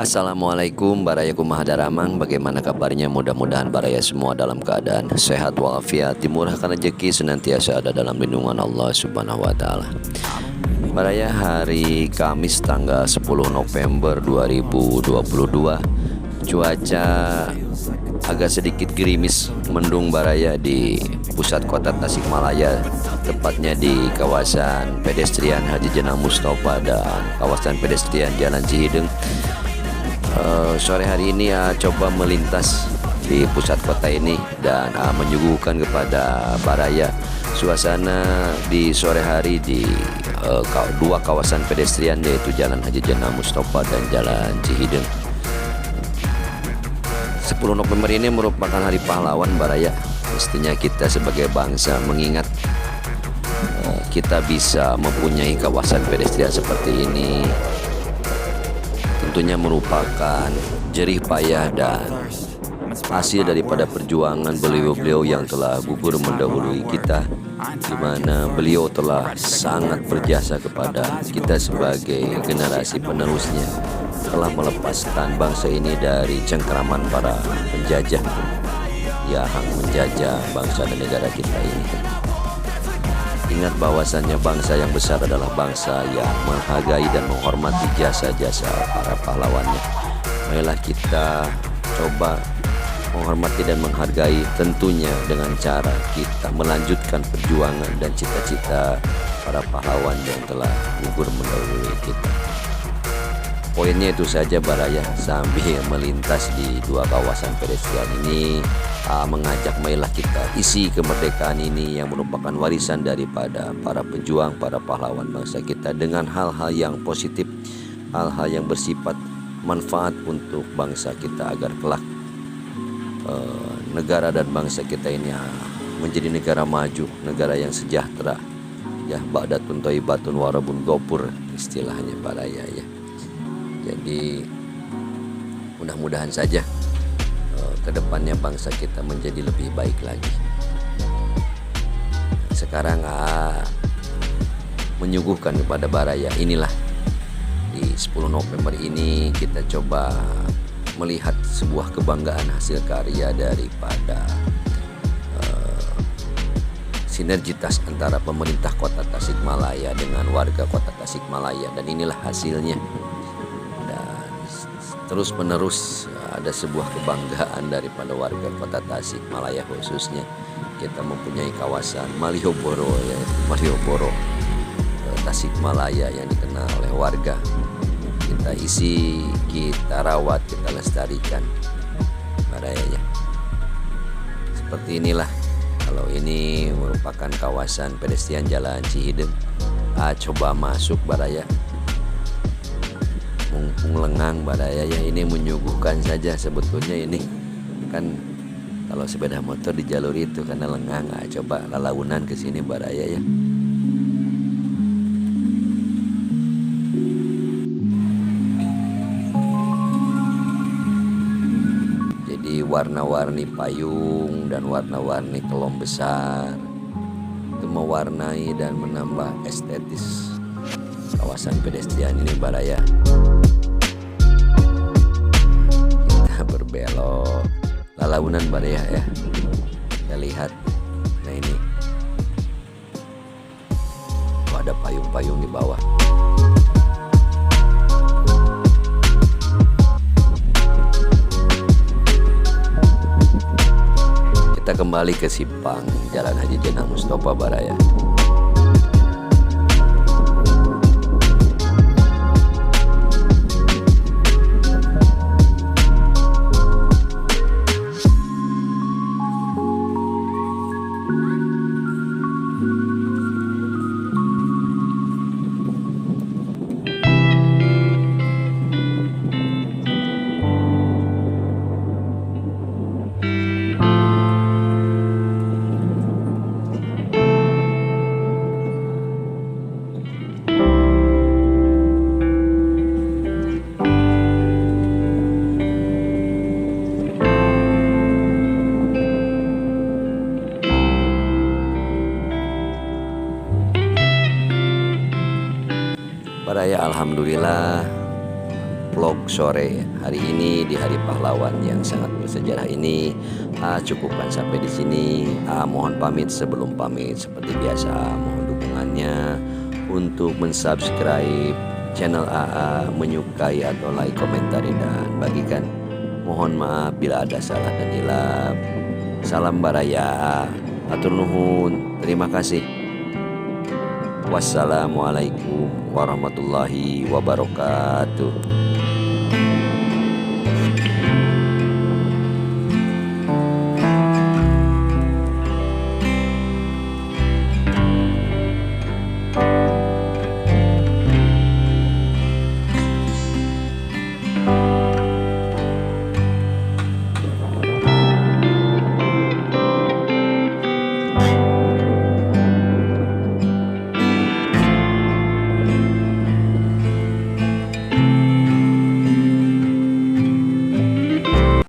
Assalamualaikum Baraya Kumaha Daramang. Bagaimana kabarnya? Mudah-mudahan Baraya semua dalam keadaan sehat walafiat, dimurahkan rezeki, senantiasa ada dalam lindungan Allah Subhanahu wa taala. Baraya, hari Kamis tanggal 10 November 2022. Cuaca agak sedikit gerimis, mendung Baraya di pusat kota Tasikmalaya, tepatnya di kawasan pedestrian Haji Jenang Mustofa dan kawasan pedestrian Jalan Cihideng. Sore hari ini coba melintas di pusat kota ini dan menyuguhkan kepada Baraya suasana di sore hari di dua kawasan pedestrian, yaitu Jalan Haji Jenang Mustofa dan Jalan Cihideng. 10 November ini merupakan hari pahlawan Baraya. Mestinya kita sebagai bangsa mengingat kita bisa mempunyai kawasan pedestrian seperti ini tentunya merupakan jerih payah dan hasil daripada perjuangan beliau-beliau yang telah gugur mendahului kita, di mana beliau telah sangat berjasa kepada kita sebagai generasi penerusnya, telah melepaskan bangsa ini dari cengkeraman para penjajah yang menjajah bangsa dan negara kita ini. Ingat bahwasannya bangsa yang besar adalah bangsa yang menghargai dan menghormati jasa-jasa para pahlawannya. Marilah kita coba menghormati dan menghargai, tentunya dengan cara kita melanjutkan perjuangan dan cita-cita para pahlawan yang telah gugur mendahului kita. Poinnya itu saja Baraya, sambil melintas di dua kawasan pedestrian ini, mengajak marilah kita isi kemerdekaan ini yang merupakan warisan daripada para pejuang, para pahlawan bangsa kita, dengan hal-hal yang positif, hal-hal yang bersifat manfaat untuk bangsa kita agar kelak negara dan bangsa kita ini menjadi negara maju, negara yang sejahtera. Ya, ba'datun thayyibatun warabun ghafur istilahnya Baraya ya. Jadi mudah-mudahan saja kedepannya bangsa kita menjadi lebih baik lagi. Sekarang menyuguhkan kepada Baraya, inilah di 10 November ini kita coba melihat sebuah kebanggaan hasil karya daripada sinergitas antara pemerintah kota Tasikmalaya dengan warga kota Tasikmalaya, dan inilah hasilnya. Terus menerus ada sebuah kebanggaan daripada warga kota Tasikmalaya, khususnya kita mempunyai kawasan Malioboro, yaitu Malioboro Tasikmalaya yang dikenal oleh warga. Kita isi, kita rawat, kita lestarikan Baraya ya. Seperti inilah, kalau ini merupakan kawasan pedestrian Jalan Cihideng, coba masuk Baraya, mumpung lengang Baraya ya. Ini menyuguhkan saja, sebetulnya ini kan kalau sepeda motor di jalur itu karena lengang. Coba lalaunan ke sini Baraya ya. Jadi warna-warni payung dan warna-warni kolom besar itu mewarnai dan menambah estetis kawasan pedestrian ini Baraya. Kita berbelok lalaunan Baraya ya. Kita lihat, nah ini ada payung-payung di bawah. Kita kembali ke simpang Jalan Haji Jenang Mustofa Baraya. Baraya alhamdulillah vlog sore hari ini di Hari Pahlawan yang sangat bersejarah ini. Cukupkan sampai di sini. Mohon pamit sebelum pamit seperti biasa, mohon dukungannya untuk mensubscribe channel AA, menyukai atau like, komentari dan bagikan. Mohon maaf bila ada salah dan hilaf. Salam baraya, atur nuhun, terima kasih. Wassalamualaikum warahmatullahi wabarakatuh.